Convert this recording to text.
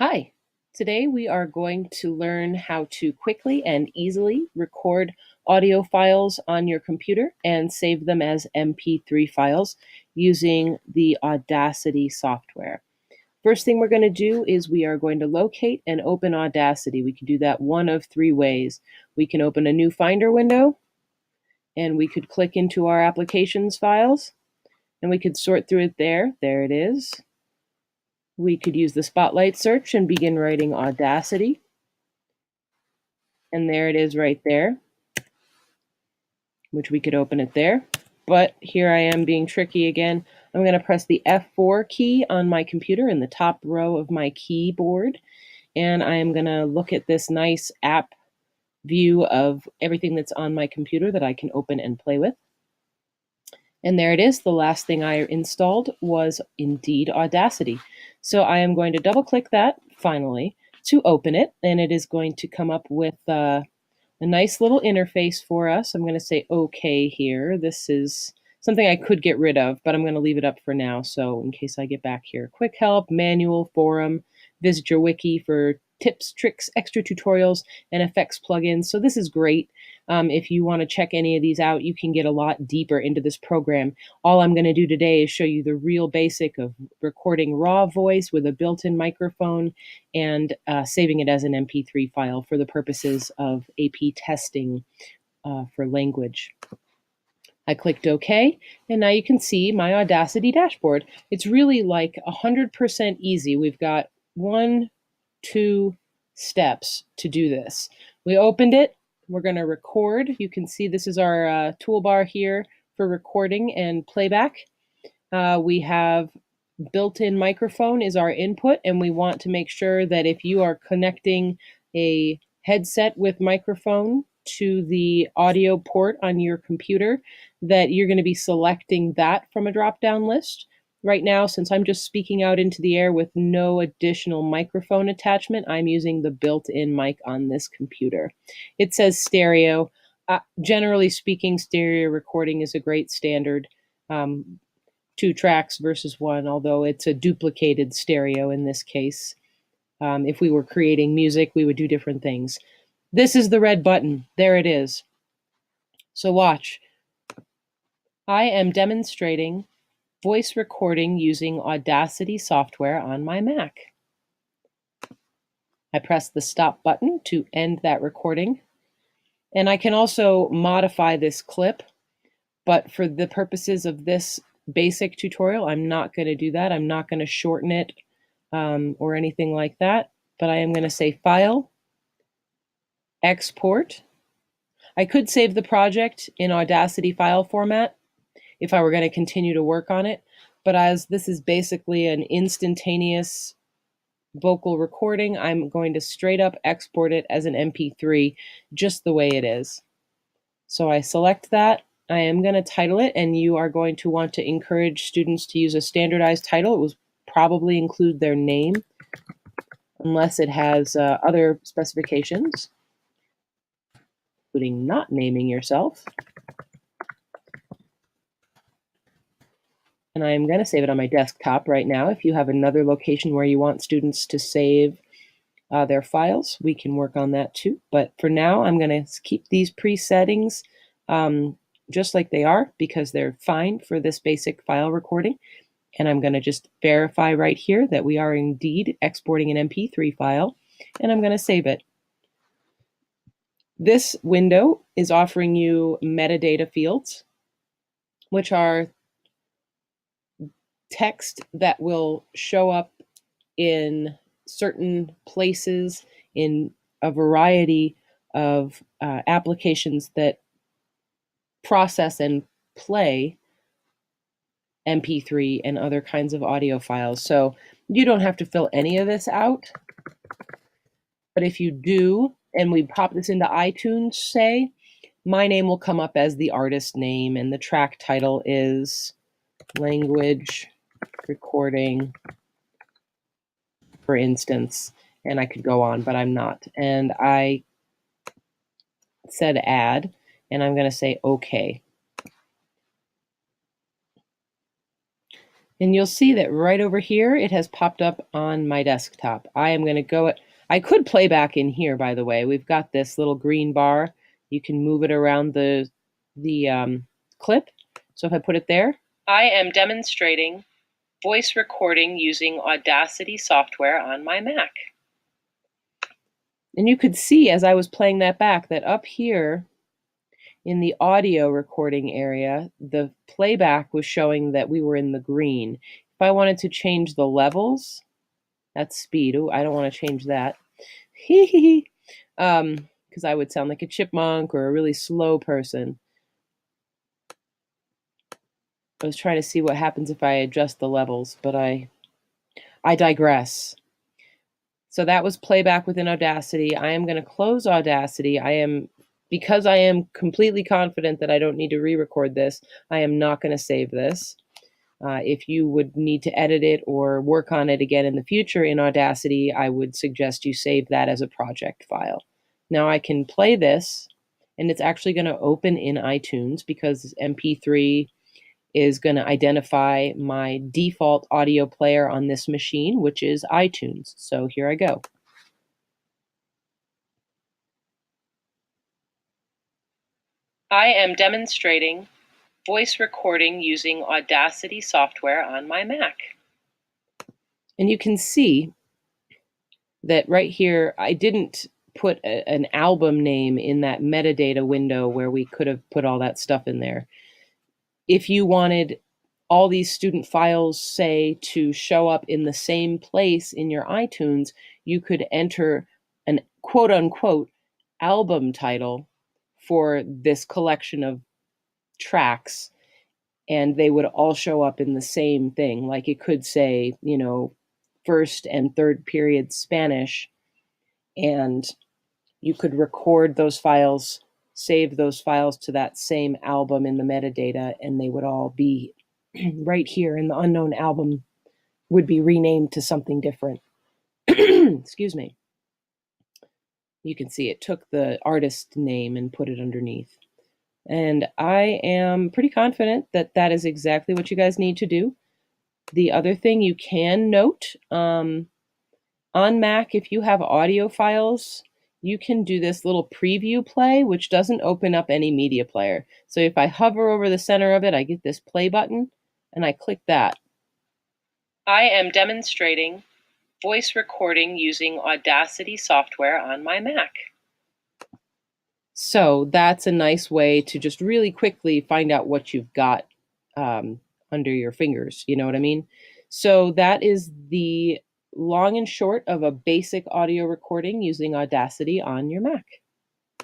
Hi, today we are going to learn how to quickly and easily record audio files on your computer and save them as MP3 files using the Audacity software. First thing we're going to do is we are going to locate and open Audacity. We can do that one of three ways. We can open a new Finder window and we could click into our applications files and we could sort through it there. There it is. We could use the Spotlight search and begin writing Audacity. And there it is right there, which we could open it there. But here I am being tricky again. I'm going to press the F4 key on my computer in the top row of my keyboard. And I am going to look at this nice app view of everything that's on my computer that I can open and play with. And there it is. The last thing I installed was indeed Audacity. So I am going to double click that finally to open it. And it is going to come up with a nice little interface for us. I'm going to say OK here. This is something I could get rid of, but I'm going to leave it up for now. So in case I get back here, quick help, manual, forum, visit your wiki for tips, tricks, extra tutorials, and effects plugins. So this is great. If you want to check any of these out, you can get a lot deeper into this program. All I'm going to do today is show you the real basic of recording raw voice with a built-in microphone and saving it as an MP3 file for the purposes of AP testing for language. I clicked OK, and now you can see my Audacity dashboard. It's really like 100% easy. We've got 1-2 steps to do this. We opened it. We're going to record. You can see this is our toolbar here for recording and playback. We have built-in microphone is our input, and we want to make sure that if you are connecting a headset with microphone to the audio port on your computer, that you're going to be selecting that from a drop-down list. Right now, since I'm just speaking out into the air with no additional microphone attachment, I'm using the built-in mic on this computer. It says stereo. Generally speaking, stereo recording is a great standard. 2 tracks versus 1, although it's a duplicated stereo in this case. If we were creating music, we would do different things. This is the red button. There it is. So watch. I am demonstrating voice recording using Audacity software on my Mac. I press the stop button to end that recording. And I can also modify this clip, but for the purposes of this basic tutorial, I'm not going to do that. I'm not going to shorten it or anything like that, but I am going to say File, Export. I could save the project in Audacity file format if I were going to continue to work on it, but as this is basically an instantaneous vocal recording, I'm going to straight up export it as an MP3 just the way it is. So I select that. I am going to title it, and you are going to want to encourage students to use a standardized title. It will probably include their name unless it has other specifications, including not naming yourself. And I'm going to save it on my desktop right now. If you have another location where you want students to save their files, we can work on that too. But for now, I'm going to keep these pre-settings just like they are because they're fine for this basic file recording. And I'm going to just verify right here that we are indeed exporting an MP3 file, and I'm going to save it. This window is offering you metadata fields, which are text that will show up in certain places in a variety of applications that process and play MP3 and other kinds of audio files. So you don't have to fill any of this out. But if you do, and we pop this into iTunes, say, my name will come up as the artist name, and the track title is language recording, for instance. And I could go on, but I'm not. And I said add, and I'm going to say OK. And you'll see that right over here, it has popped up on my desktop. I am going to go, I could play back in here, by the way. We've got this little green bar. You can move it around the clip. So if I put it there, I am demonstrating voice recording using Audacity software on my Mac. And you could see as I was playing that back that up here in the audio recording area, the playback was showing that we were in the green. If I wanted to change the levels, that's speed. Ooh, I don't want to change that. Because I would sound like a chipmunk or a really slow person. I was trying to see what happens if I adjust the levels, but I digress. So that was playback within Audacity. I am going to close Audacity. Because I am completely confident that I don't need to re-record this, I am not going to save this. If you would need to edit it or work on it again in the future in Audacity, I would suggest you save that as a project file. Now I can play this, and it's actually going to open in iTunes because MP3 is going to identify my default audio player on this machine, which is iTunes. So here I go. I am demonstrating voice recording using Audacity software on my Mac. And you can see that right here, I didn't put an album name in that metadata window where we could have put all that stuff in there. If you wanted all these student files, say, to show up in the same place in your iTunes, you could enter an quote-unquote album title for this collection of tracks, and they would all show up in the same thing. Like it could say, you know, first and third period Spanish, and you could record those files, save those files to that same album in the metadata, and they would all be right here, and the unknown album would be renamed to something different. Excuse me. You can see it took the artist name and put it underneath. And I am pretty confident that that is exactly what you guys need to do. The other thing you can note, on Mac, if you have audio files, you can do this little preview play, which doesn't open up any media player. So if I hover over the center of it, I get this play button, and I click that. I am demonstrating voice recording using Audacity software on my Mac. So that's a nice way to just really quickly find out what you've got under your fingers. You know what I mean? So that is the long and short of a basic audio recording using Audacity on your Mac.